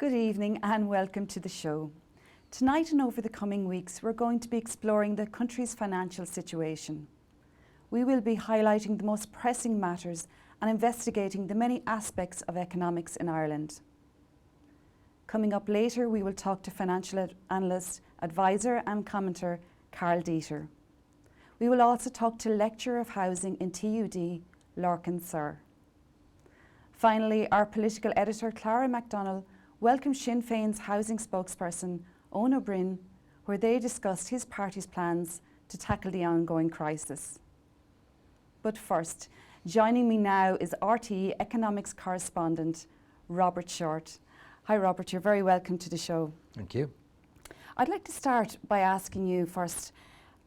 Good evening and welcome to the show. Tonight and over the coming weeks, we're going to be exploring the country's financial situation. We will be highlighting the most pressing matters and investigating the many aspects of economics in Ireland. Coming up later, we will talk to financial analyst, advisor and commentator Carl Dieter. We will also talk to Lecturer of Housing in TUD, Lorcan Sir. Finally, our political editor, Clara MacDonald, welcomed Sinn Féin's housing spokesperson, Eoin Ó Broin, where they discussed his party's plans to tackle the ongoing crisis. But first, joining me now is RTE economics correspondent, Robert Short. Hi Robert, you're very welcome to the show. Thank you. I'd like to start by asking you first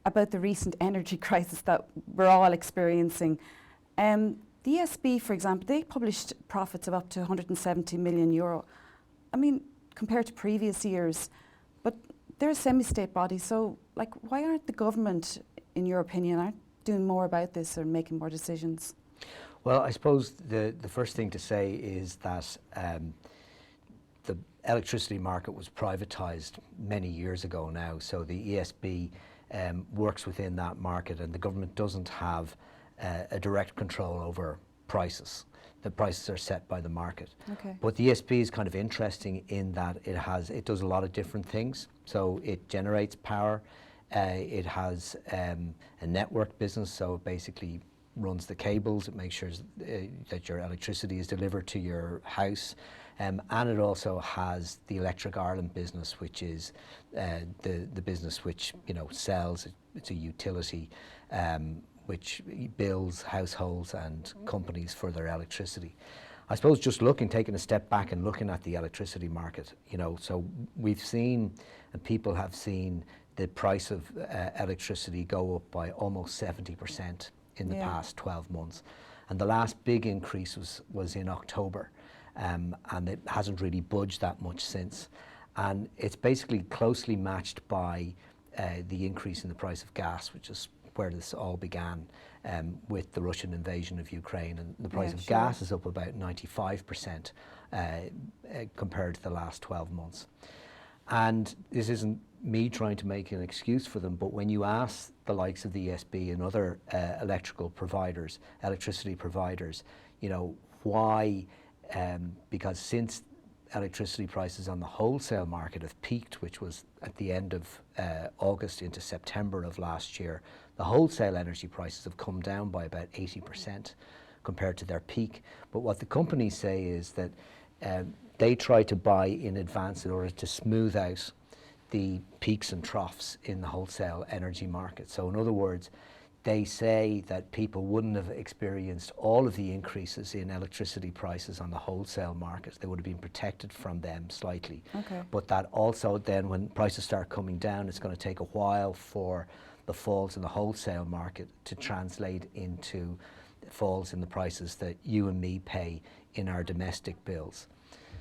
about the recent energy crisis that we're all experiencing. The ESB, for example, they published profits of up to €170 million. I mean, compared to previous years, but they're a semi-state body, so why aren't the government, in your opinion, doing more about this or making more decisions? Well, I suppose the first thing to say is that the electricity market was privatised many years ago now, so the ESB works within that market, and the government doesn't have a direct control over prices. The prices are set by the market. Okay. But the ESB is kind of interesting in that it does a lot of different things. So it generates power, it has a network business, so it basically runs the cables, it makes sure that your electricity is delivered to your house, and it also has the Electric Ireland business, which is the business which sells. It's a utility which bills households and companies for their electricity. I suppose just taking a step back and looking at the electricity market, so we've seen, and people have seen, the price of electricity go up by almost 70% in the past 12 months. And the last big increase was in October, and it hasn't really budged that much since. And it's basically closely matched by the increase in the price of gas, which is where this all began with the Russian invasion of Ukraine, and the price of gas is up about 95% compared to the last 12 months. And this isn't me trying to make an excuse for them, but when you ask the likes of the ESB and other electricity providers, why, because since electricity prices on the wholesale market have peaked, which was at the end of August into September of last year, the wholesale energy prices have come down by about 80% compared to their peak. But what the companies say is that they try to buy in advance in order to smooth out the peaks and troughs in the wholesale energy market. So in other words, they say that people wouldn't have experienced all of the increases in electricity prices on the wholesale market. They would have been protected from them slightly. Okay. But that also then when prices start coming down, it's going to take a while for the falls in the wholesale market to translate into falls in the prices that you and me pay in our domestic bills.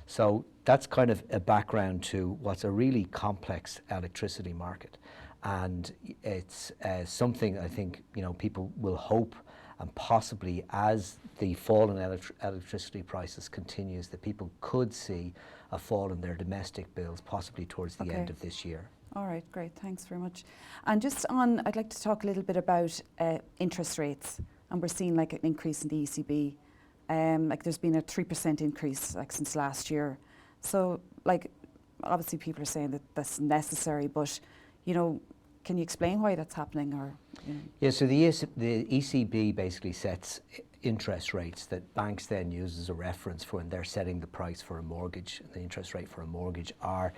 So that's kind of a background to what's a really complex electricity market. And it's something I think people will hope, and possibly as the fall in electricity prices continues, that people could see a fall in their domestic bills possibly towards the end of this year. All right, great, thanks very much. And just I'd like to talk a little bit about interest rates, and we're seeing an increase in the ECB. There's been a 3% increase since last year. So obviously people are saying that that's necessary, but can you explain why that's happening? Yeah, so the ECB basically sets interest rates that banks then use as a reference for when they're setting the price for a mortgage. The interest rate for a mortgage are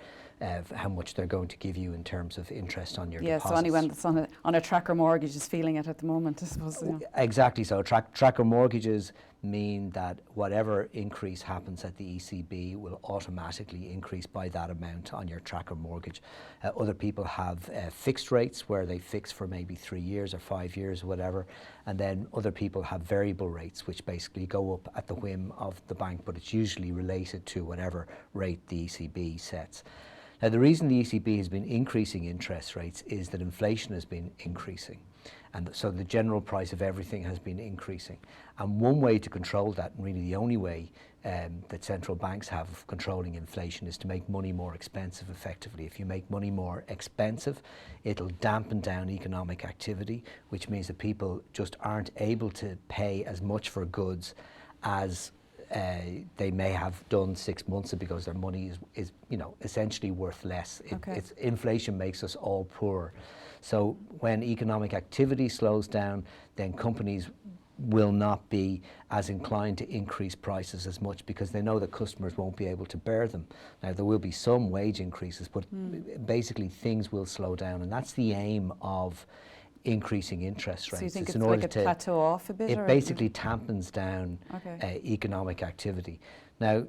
how much they're going to give you in terms of interest on your deposits. Yeah, so anyone that's on a tracker mortgage is feeling it at the moment, I suppose. Exactly, so tracker mortgages mean that whatever increase happens at the ECB will automatically increase by that amount on your tracker mortgage. Other people have fixed rates where they fix for maybe 3 years or 5 years or whatever, and then other people have variable rates which basically go up at the whim of the bank, but it's usually related to whatever rate the ECB sets. Now, the reason the ECB has been increasing interest rates is that inflation has been increasing. And so the general price of everything has been increasing. And one way to control that, and really the only way that central banks have of controlling inflation, is to make money more expensive effectively. If you make money more expensive, it'll dampen down economic activity, which means that people just aren't able to pay as much for goods as they may have done 6 months ago, because their money is essentially worth less. Inflation makes us all poorer. So when economic activity slows down, then companies will not be as inclined to increase prices as much, because they know that customers won't be able to bear them. Now, there will be some wage increases, but basically things will slow down, and that's the aim of increasing interest rates. So you think it's it's like a plateau off a bit? It basically tampens down economic activity. Now,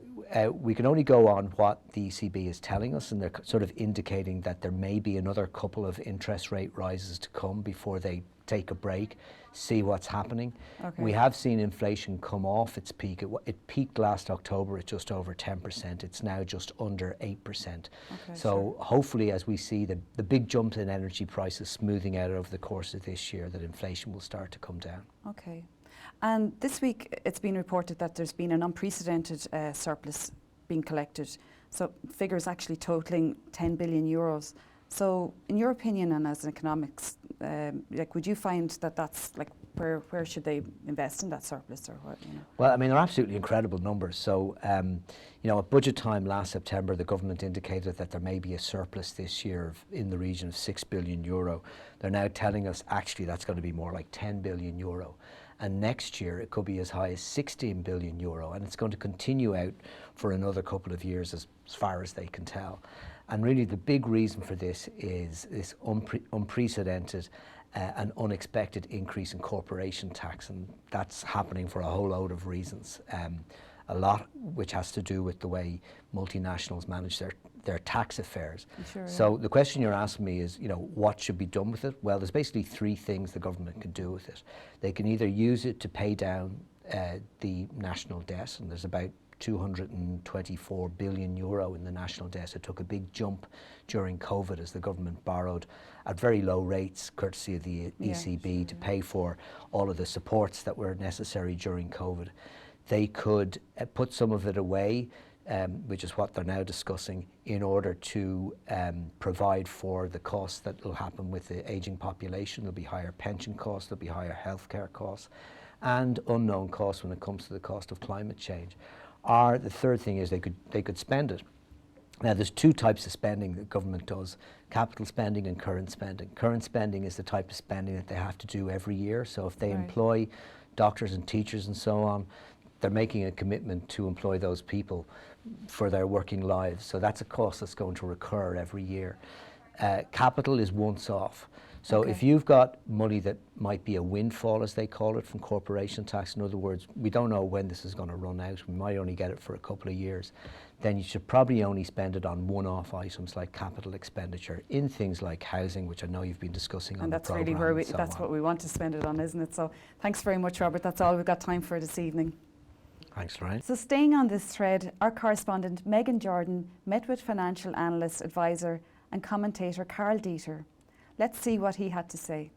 we can only go on what the ECB is telling us, and they're sort of indicating that there may be another couple of interest rate rises to come before they take a break, see what's happening. We have seen inflation come off its peak. It peaked last October at just over 10%. It's now just under 8%. So hopefully, as we see the big jump in energy prices smoothing out over the course of this year, that inflation will start to come down. Okay. And this week it's been reported that there's been an unprecedented surplus being collected. So figures actually totaling 10 billion euros. So in your opinion, and as an economics, would you find that that's where should they invest in that surplus, or what? Well, I mean, they're absolutely incredible numbers. So, at budget time last September, the government indicated that there may be a surplus this year in the region of 6 billion euro. They're now telling us actually that's going to be more like 10 billion euro. And next year it could be as high as 16 billion euro, and it's going to continue out for another couple of years as far as they can tell. And really the big reason for this is this unprecedented and unexpected increase in corporation tax, and that's happening for a whole load of reasons. A lot which has to do with the way multinationals manage their tax affairs. So the question you're asking me is, what should be done with it? Well, there's basically three things the government can do with it. They can either use it to pay down the national debt, and there's about 224 billion euro in the national debt. It took a big jump during COVID as the government borrowed at very low rates, courtesy of the ECB, to pay for all of the supports that were necessary during COVID. They could put some of it away, which is what they're now discussing, in order to provide for the costs that will happen with the ageing population. There'll be higher pension costs, there'll be higher healthcare costs, and unknown costs when it comes to the cost of climate change. Or the third thing is they could spend it. Now, there's two types of spending that government does: capital spending and current spending. Current spending is the type of spending that they have to do every year. So if they employ doctors and teachers and so on, they're making a commitment to employ those people for their working lives. So that's a cost that's going to recur every year. Capital is once off. So if you've got money that might be a windfall, as they call it, from corporation tax, in other words, we don't know when this is going to run out, we might only get it for a couple of years, then you should probably only spend it on one-off items like capital expenditure in things like housing, which I know you've been discussing on the programme. And that's really where that's what we want to spend it on, isn't it? So thanks very much, Robert. That's all we've got time for this evening. Thanks, Lorraine. So staying on this thread, our correspondent Megan Jordan met with financial analyst, advisor and commentator Carl Dieter. Let's see what he had to say.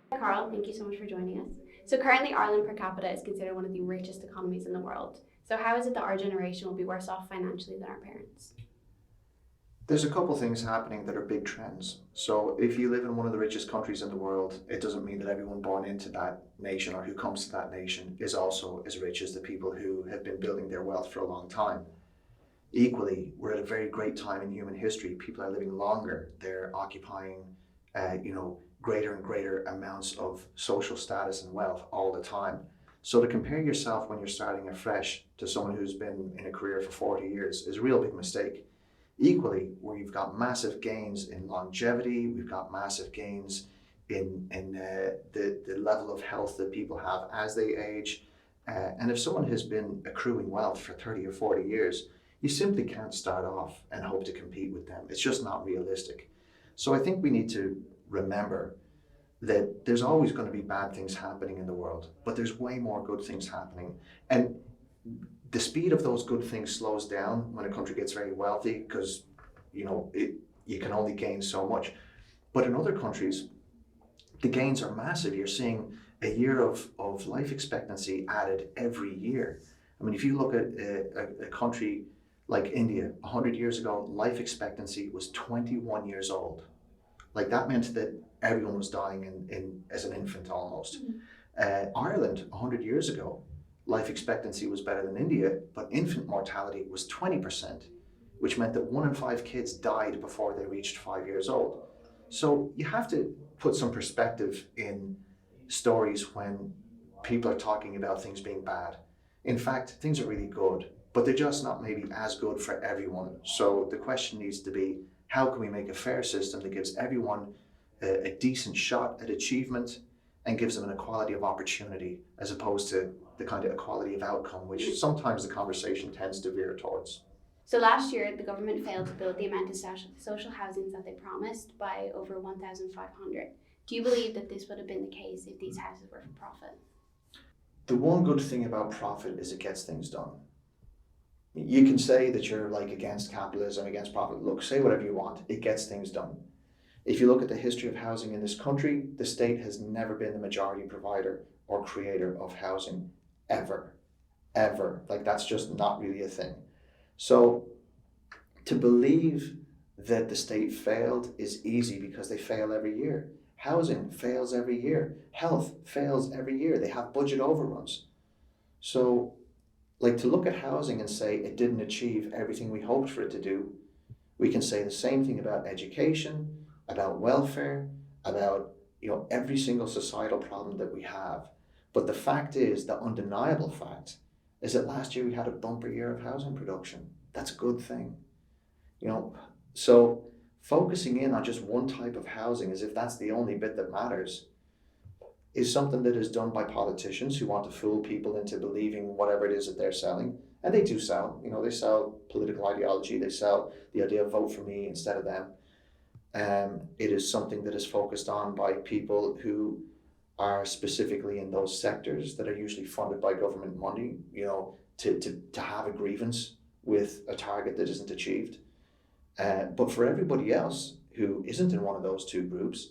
Carl, thank you so much for joining us. So currently Ireland per capita is considered one of the richest economies in the world. So how is it that our generation will be worse off financially than our parents? There's a couple things happening that are big trends. So if you live in one of the richest countries in the world, it doesn't mean that everyone born into that nation or who comes to that nation is also as rich as the people who have been building their wealth for a long time. Equally, we're at a very great time in human history. People are living longer. They're occupying, greater and greater amounts of social status and wealth all the time. So to compare yourself when you're starting afresh to someone who's been in a career for 40 years is a real big mistake. Equally, where you've got massive gains in longevity, we've got massive gains in the level of health that people have as they age. And if someone has been accruing wealth for 30 or 40 years, you simply can't start off and hope to compete with them. It's just not realistic. So I think we need to remember that there's always going to be bad things happening in the world, but there's way more good things happening. And the speed of those good things slows down when a country gets very wealthy because, you can only gain so much. But in other countries, the gains are massive. You're seeing a year of life expectancy added every year. I mean, if you look at a country like India, 100 years ago, life expectancy was 21 years old. Like that meant that everyone was dying as an infant almost. Ireland, 100 years ago, life expectancy was better than India, but infant mortality was 20%, which meant that 1 in 5 kids died before they reached 5 years old. So you have to put some perspective in stories when people are talking about things being bad. In fact, things are really good, but they're just not maybe as good for everyone. So the question needs to be, how can we make a fair system that gives everyone a decent shot at achievement and gives them an equality of opportunity, as opposed to the kind of equality of outcome, which sometimes the conversation tends to veer towards. So last year, the government failed to build the amount of social housings that they promised by over 1,500. Do you believe that this would have been the case if these houses were for profit? The one good thing about profit is it gets things done. You can say that you're like against capitalism, against profit. Look, say whatever you want, it gets things done. If you look at the history of housing in this country, the state has never been the majority provider or creator of housing, ever. Like that's just not really a thing. So to believe that the state failed is easy because they fail every year. Housing fails every year. Health fails every year. They have budget overruns. So like to look at housing and say it didn't achieve everything we hoped for it to do, we can say the same thing about education, about welfare, about every single societal problem that we have. But the fact is, the undeniable fact is that last year we had a bumper year of housing production. That's a good thing. So focusing in on just one type of housing as if that's the only bit that matters is something that is done by politicians who want to fool people into believing whatever it is that they're selling. And they do sell, they sell political ideology, they sell the idea of vote for me instead of them. It is something that is focused on by people who are specifically in those sectors that are usually funded by government money, to have a grievance with a target that isn't achieved. But for everybody else who isn't in one of those two groups,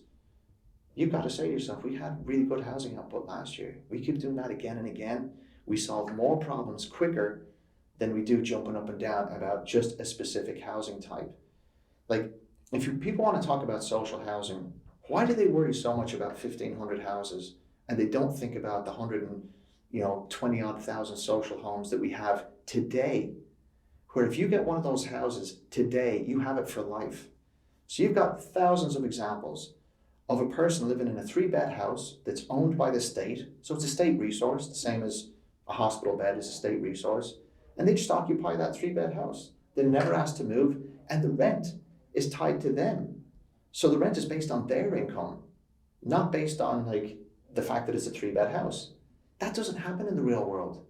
you've got to say to yourself, we had really good housing output last year. We keep doing that again and again. We solve more problems quicker than we do jumping up and down about just a specific housing type. Like, if people want to talk about social housing, why do they worry so much about 1,500 houses and they don't think about the 120-odd thousand social homes that we have today, where if you get one of those houses today, you have it for life. So you've got thousands of examples of a person living in a 3-bed house that's owned by the state. So it's a state resource, the same as a hospital bed is a state resource. And they just occupy that 3-bed house. They're never asked to move, and the rent is tied to them. So the rent is based on their income, not based on the fact that it's a 3-bed house. That doesn't happen in the real world.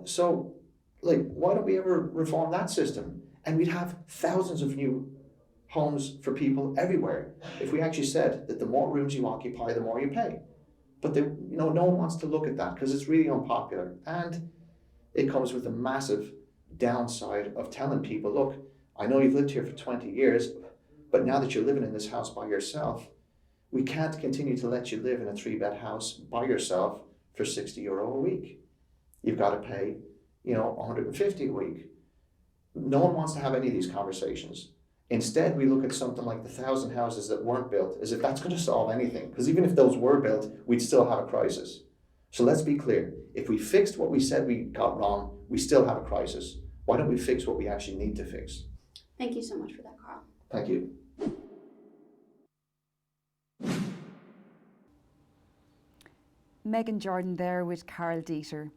So why don't we ever reform that system? And we'd have thousands of new homes for people everywhere if we actually said that the more rooms you occupy, the more you pay. But no one wants to look at that because it's really unpopular, and it comes with a massive downside of telling people, look, I know you've lived here for 20 years, but now that you're living in this house by yourself, we can't continue to let you live in a 3-bed house by yourself for €60 a week. You've got to pay, 150 a week. No one wants to have any of these conversations. Instead, we look at something like the 1,000 houses that weren't built as if that's going to solve anything. Because even if those were built, we'd still have a crisis. So let's be clear. If we fixed what we said we got wrong, we still have a crisis. Why don't we fix what we actually need to fix? Thank you so much for that, Carl. Thank you. Megan Jordan there with Carl Dieter.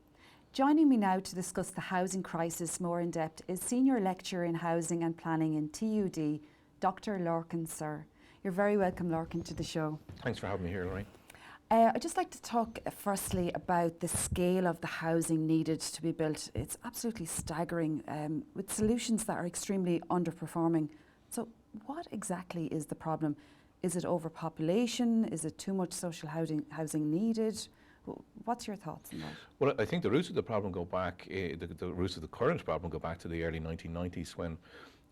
Joining me now to discuss the housing crisis more in depth is Senior Lecturer in Housing and Planning in TUD, Dr. Lorcan Sir. You're very welcome, Lorcan, to the show. Thanks for having me here, Lorraine. I'd just like to talk firstly about the scale of the housing needed to be built. It's absolutely staggering, with solutions that are extremely underperforming. So what exactly is the problem? Is it overpopulation? Is it too much social housing needed? What's your thoughts on that? Well, I think the roots of the problem go back, the roots of the current problem go back to the early 1990s when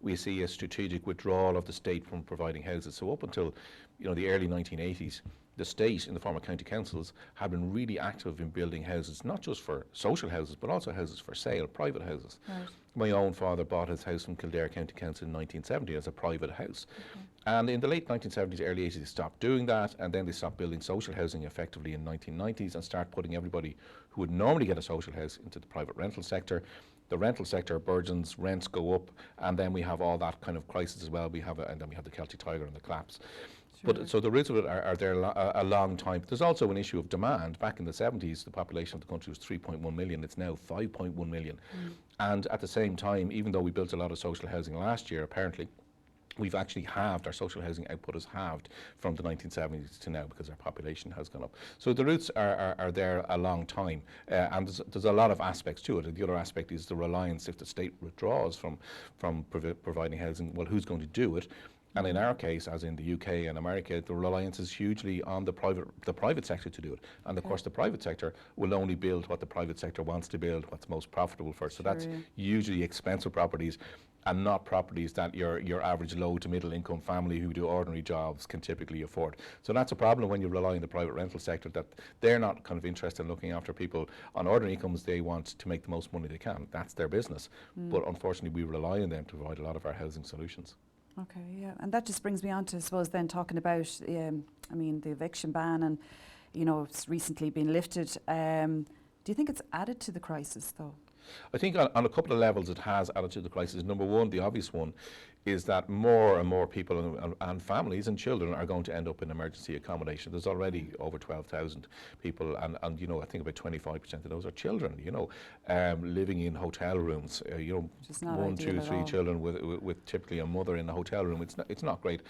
we see a strategic withdrawal of the state from providing houses. So up until the early 1980s, the state, in the form of county councils, have been really active in building houses, not just for social houses, but also houses for sale, private houses. Right. My own father bought his house from Kildare County Council in 1970 as a private house. And in the late 1970s, early 80s, they stopped doing that, and then they stopped building social housing effectively in 1990s and start putting everybody who would normally get a social house into the private rental sector. The rental sector burgeons, rents go up, and then we have all that kind of crisis as well. And then we have the Celtic Tiger and the collapse. But so the roots of it are there a long time. There's also an issue of demand. Back in the 70s, the population of the country was 3.1 million. It's now 5.1 million. And at the same time, even though we built a lot of social housing last year, apparently, we've actually halved, our social housing output has halved from the 1970s to now because our population has gone up. So the roots are there a long time, and there's a lot of aspects to it. And the other aspect is the reliance. If the state withdraws from providing housing, well, who's going to do it? And in our case, as in the UK and America, the reliance is hugely on the private sector to do it. And of course, the private sector will only build what the private sector wants to build, what's most profitable for it. So that's usually expensive properties, and not properties that your average low to middle income family who do ordinary jobs can typically afford. So that's a problem when you rely on the private rental sector, that they're not kind of interested in looking after people on ordinary incomes. They want to make the most money they can. That's their business. But unfortunately, we rely on them to provide a lot of our housing solutions. Okay, yeah, and that just brings me on to, I suppose, then talking about, the eviction ban, and, it's recently been lifted. Do you think it's added to the crisis, though? I think on a couple of levels it has added to the crisis. Number one, the obvious one, is that more and more people and families and children are going to end up in emergency accommodation. There's already over 12,000 people, and I think about 25% of those are children, living in hotel rooms. One, two, three children with typically a mother in a hotel room. It's not great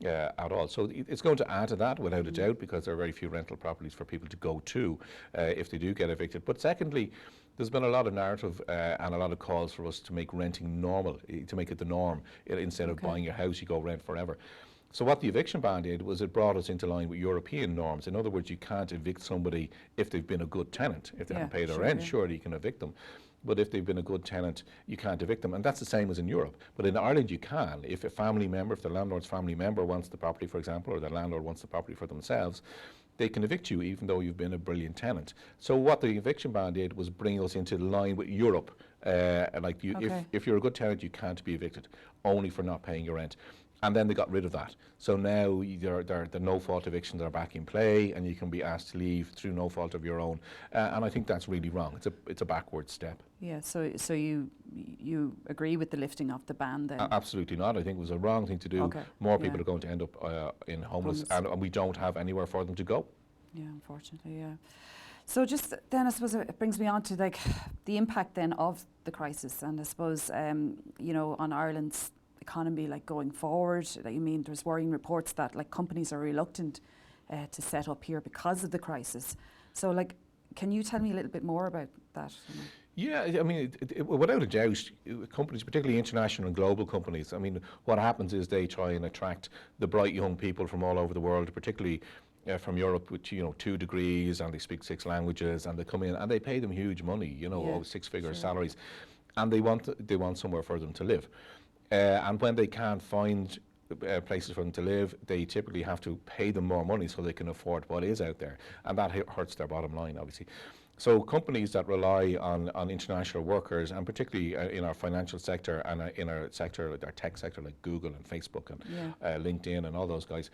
at all. So it's going to add to that without a doubt, because there are very few rental properties for people to go to if they do get evicted. But secondly, there's been a lot of narrative and a lot of calls for us to make renting normal, to make it the norm. Instead of buying your house, you go rent forever. So what the eviction ban did was it brought us into line with European norms. In other words, you can't evict somebody if they've been a good tenant. If they haven't paid their rent, surely you can evict them. But if they've been a good tenant, you can't evict them. And that's the same as in Europe. But in Ireland, you can. If the landlord's family member wants the property, for example, or the landlord wants the property for themselves, they can evict you even though you've been a brilliant tenant. So what the eviction ban did was bring us into line with Europe. If you're a good tenant, you can't be evicted, only for not paying your rent. And then they got rid of that. So now the no-fault evictions are back in play, and you can be asked to leave through no fault of your own. And I think that's really wrong. It's a backward step. Yeah. So you agree with the lifting of the ban then? Absolutely not. I think it was a wrong thing to do. More people are going to end up in homeless, and we don't have anywhere for them to go. Yeah, unfortunately, yeah. So just then, I suppose it brings me on to the impact then of the crisis, and I suppose on Ireland's economy, going forward. There's worrying reports that companies are reluctant to set up here because of the crisis. So can you tell me a little bit more about that? Yeah, without a doubt, companies, particularly international and global companies, what happens is they try and attract the bright young people from all over the world, particularly from Europe with 2 degrees, and they speak 6 languages, and they come in and they pay them huge money, over 6-figure salaries, and they want somewhere for them to live. And when they can't find places for them to live, they typically have to pay them more money so they can afford what is out there, and that hurts their bottom line, obviously. So companies that rely on international workers, and particularly in our financial sector and in our tech sector, like Google and Facebook and LinkedIn and all those guys,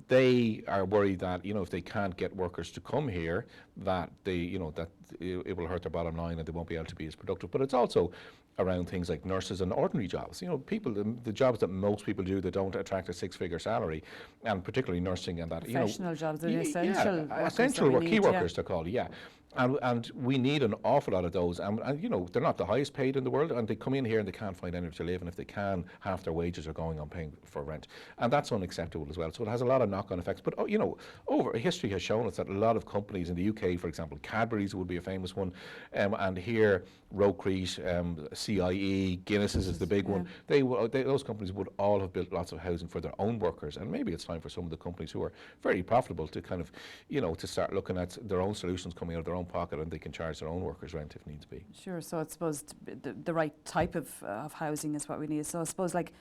they are worried that if they can't get workers to come here, that it will hurt their bottom line and they won't be able to be as productive. But it's also around things like nurses and ordinary jobs. The jobs that most people do that don't attract a 6-figure salary, and particularly nursing and that. Professional jobs, essential workers. Essential work, key workers they're called, yeah. And we need an awful lot of those. And they're not the highest paid in the world, and they come in here and they can't find anywhere to live. And if they can, half their wages are going on paying for rent. And that's unacceptable as well. So it has a lot of knock-on effects. But, history has shown us that a lot of companies in the UK, for example, Cadbury's would be a famous one. And here, Rocrete, CIE, Guinness is the big one. Those companies would all have built lots of housing for their own workers. And maybe it's time for some of the companies who are very profitable to kind of, to start looking at their own solutions coming out of their own own pocket and they can charge their own workers rent if needs be. Sure, so I suppose the right type of housing is what we need. So I suppose, like,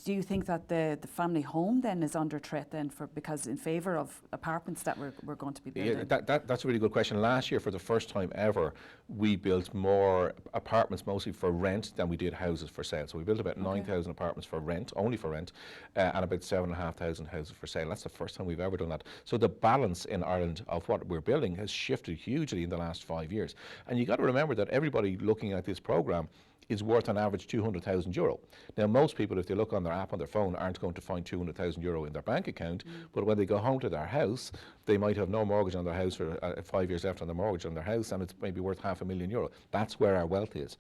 do you think that the family home then is under threat then because in favour of apartments that we're going to be building? Yeah, that's a really good question. Last year, for the first time ever, we built more apartments mostly for rent than we did houses for sale. So we built about 9,000 apartments for rent, only for rent, and about 7,500 houses for sale. That's the first time we've ever done that. So the balance in Ireland of what we're building has shifted hugely in the last 5 years. And you got to remember that everybody looking at this programme is worth on average €200,000. Now, most people, if they look on their app on their phone, aren't going to find €200,000 in their bank account, but when they go home to their house, they might have no mortgage on their house for 5 years left on the mortgage on their house, and it's maybe worth €500,000. That's where our wealth is.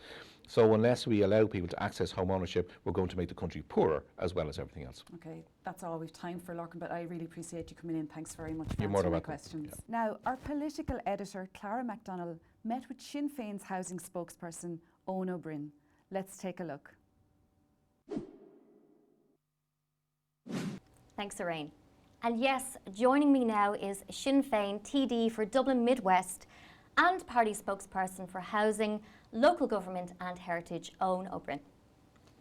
So unless we allow people to access home ownership, we're going to make the country poorer as well as everything else. Okay, that's all we've time for, Lorcan, but I really appreciate you coming in. Thanks very much for You're more answering than my welcome. questions. Yeah. Now, our political editor, Clara MacDonald, met with Sinn Féin's housing spokesperson, Owen O'Brien. Let's take a look. Thanks, Lorraine. And yes, joining me now is Sinn Féin TD for Dublin Midwest and party spokesperson for housing, local government and heritage, Owen O'Brien.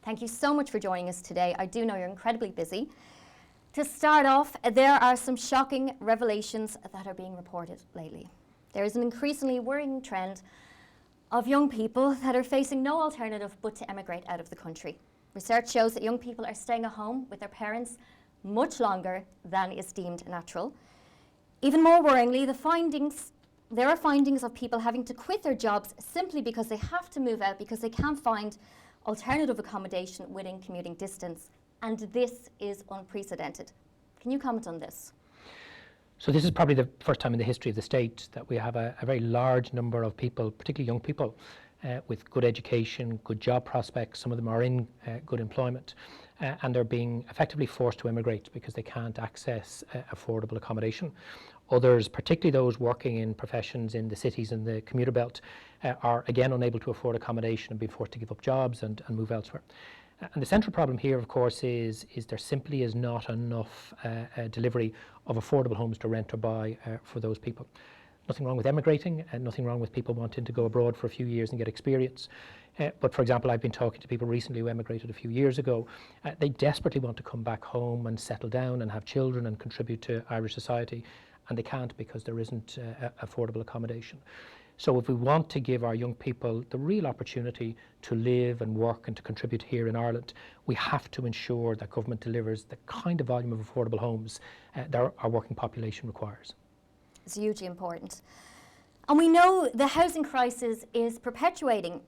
Thank you so much for joining us today. I do know you're incredibly busy. To start off, there are some shocking revelations that are being reported lately. There is an increasingly worrying trend of young people that are facing no alternative but to emigrate out of the country. Research shows that young people are staying at home with their parents much longer than is deemed natural. Even more worryingly, there are findings of people having to quit their jobs simply because they have to move out because they can't find alternative accommodation within commuting distance. And this is unprecedented. Can you comment on this? So this is probably the first time in the history of the state that we have a very large number of people, particularly young people, with good education, good job prospects. Some of them are in good employment, and they're being effectively forced to immigrate because they can't access affordable accommodation. Others, particularly those working in professions in the cities and the commuter belt, are again unable to afford accommodation and being forced to give up jobs and move elsewhere. And the central problem here, of course, is there simply is not enough delivery of affordable homes to rent or buy for those people. Nothing wrong with emigrating, and nothing wrong with people wanting to go abroad for a few years and get experience. But for example, I've been talking to people recently who emigrated a few years ago. They desperately want to come back home and settle down and have children and contribute to Irish society, and they can't because there isn't affordable accommodation. So if we want to give our young people the real opportunity to live and work and to contribute here in Ireland, we have to ensure that government delivers the kind of volume of affordable homes that our working population requires. It's hugely important. And we know the housing crisis is perpetuating.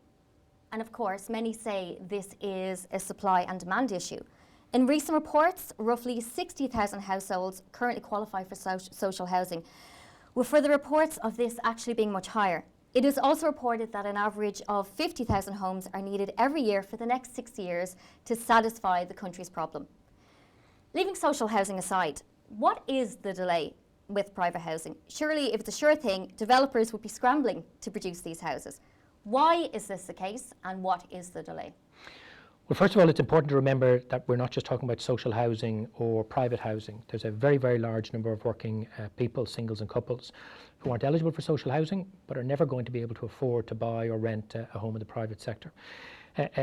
And of course, many say this is a supply and demand issue. In recent reports, roughly 60,000 households currently qualify for social housing, with further reports of this actually being much higher. It is also reported that an average of 50,000 homes are needed every year for the next 6 years to satisfy the country's problem. Leaving social housing aside, what is the delay with private housing? Surely, if it's a sure thing, developers would be scrambling to produce these houses. Why is this the case, and what is the delay? Well, first of all, it's important to remember that we're not just talking about social housing or private housing. There's a very, very large number of working people, singles and couples, who aren't eligible for social housing, but are never going to be able to afford to buy or rent a home in the private sector.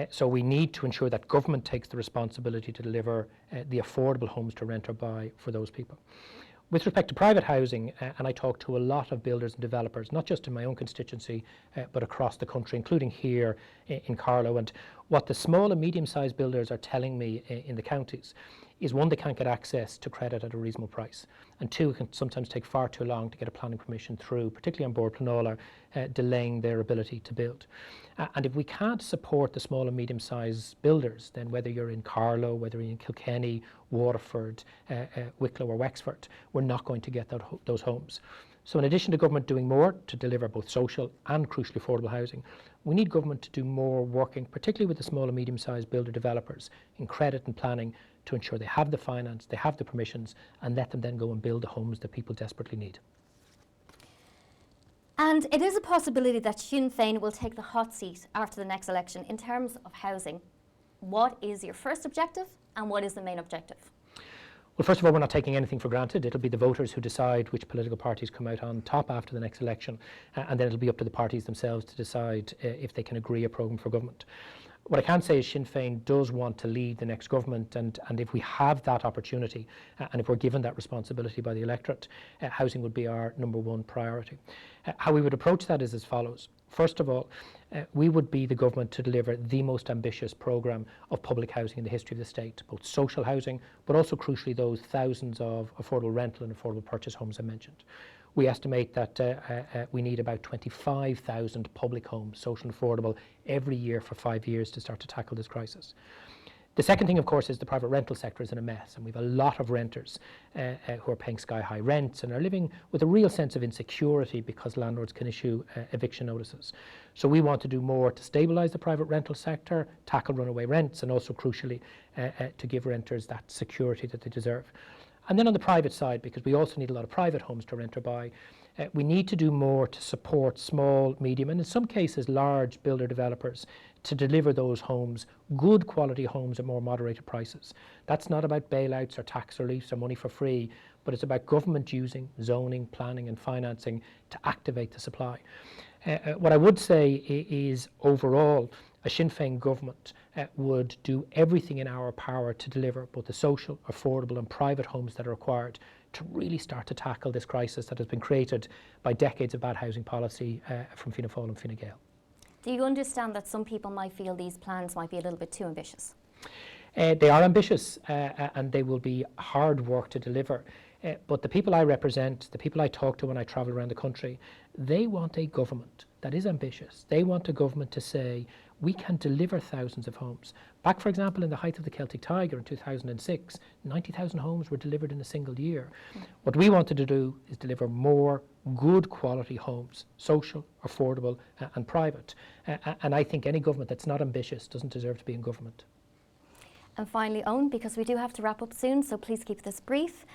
So we need to ensure that government takes the responsibility to deliver the affordable homes to rent or buy for those people. With respect to private housing, and I talk to a lot of builders and developers, not just in my own constituency, but across the country, including here in Carlow. And what the small and medium-sized builders are telling me in the counties is, one, they can't get access to credit at a reasonable price, and two, it can sometimes take far too long to get a planning permission through, particularly on Bord Pleanála, delaying their ability to build. And if we can't support the small and medium-sized builders, then whether you're in Carlow, whether you're in Kilkenny, Waterford, Wicklow or Wexford, we're not going to get those homes. So in addition to government doing more to deliver both social and crucially affordable housing, we need government to do more working, particularly with the small and medium-sized builder developers, in credit and planning, to ensure they have the finance, they have the permissions, and let them then go and build the homes that people desperately need. And it is a possibility that Sinn Féin will take the hot seat after the next election in terms of housing. What is your first objective, and what is the main objective? Well, first of all, we're not taking anything for granted. It'll be the voters who decide which political parties come out on top after the next election, and then it'll be up to the parties themselves to decide if they can agree a programme for government. What I can say is Sinn Féin does want to lead the next government, and if we have that opportunity, and if we're given that responsibility by the electorate, housing would be our #1 priority. How we would approach that is as follows. First of all, we would be the government to deliver the most ambitious programme of public housing in the history of the state, both social housing, but also crucially those thousands of affordable rental and affordable purchase homes I mentioned. We estimate that we need about 25,000 public homes, social and affordable, every year for 5 years to start to tackle this crisis. The second thing, of course, is the private rental sector is in a mess, and we have a lot of renters who are paying sky-high rents and are living with a real sense of insecurity because landlords can issue eviction notices. So we want to do more to stabilise the private rental sector, tackle runaway rents, and also, crucially, to give renters that security that they deserve. And then on the private side, because we also need a lot of private homes to rent or buy, we need to do more to support small, medium, and in some cases large builder developers to deliver those homes, good quality homes at more moderated prices. That's not about bailouts or tax reliefs or money for free, but it's about government using zoning, planning and financing to activate the supply. What I would say is overall, a Sinn Féin government would do everything in our power to deliver both the social, affordable and private homes that are required to really start to tackle this crisis that has been created by decades of bad housing policy from Fianna Fáil and Fine Gael. Do you understand that some people might feel these plans might be a little bit too ambitious? They are ambitious and they will be hard work to deliver. But the people I represent, the people I talk to when I travel around the country, they want a government that is ambitious. They want a government to say, we can deliver thousands of homes. Back, for example, in the height of the Celtic Tiger in 2006, 90,000 homes were delivered in a single year. What we wanted to do is deliver more good quality homes, social, affordable and private. And I think any government that's not ambitious doesn't deserve to be in government. And finally, Owen, because we do have to wrap up soon, so please keep this brief.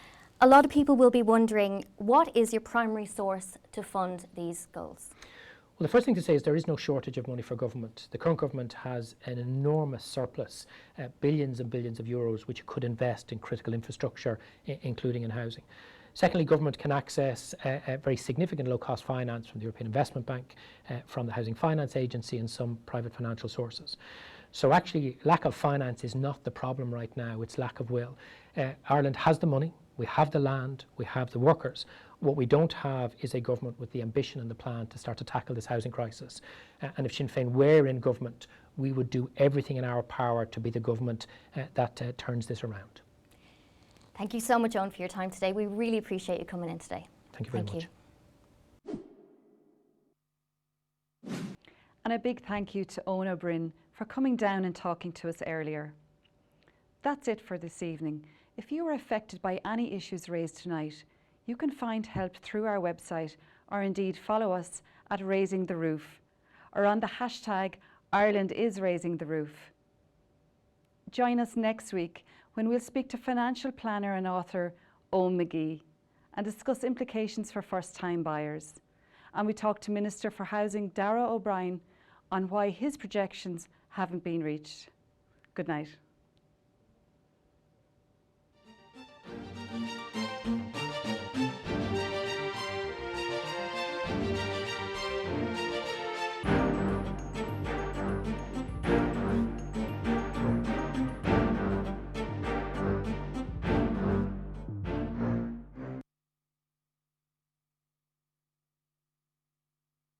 A lot of people will be wondering, what is your primary source to fund these goals? Well, the first thing to say is there is no shortage of money for government. The current government has an enormous surplus, billions and billions of euros, which it could invest in critical infrastructure, including in housing. Secondly, government can access very significant low-cost finance from the European Investment Bank, from the Housing Finance Agency and some private financial sources. So actually, lack of finance is not the problem right now, it's lack of will. Ireland has the money, we have the land, we have the workers. What we don't have is a government with the ambition and the plan to start to tackle this housing crisis. And if Sinn Féin were in government, we would do everything in our power to be the government that turns this around. Thank you so much, Owen, for your time today. We really appreciate you coming in today. Thank you very much. And a big thank you to Owen O'Brien for coming down and talking to us earlier. That's it for this evening. If you were affected by any issues raised tonight, you can find help through our website or indeed follow us at Raising the Roof or on the hashtag Ireland is Raising the Roof. Join us next week when we'll speak to financial planner and author Owen McGee and discuss implications for first-time buyers. And we talk to Minister for Housing Darragh O'Brien on why his projections haven't been reached. Good night.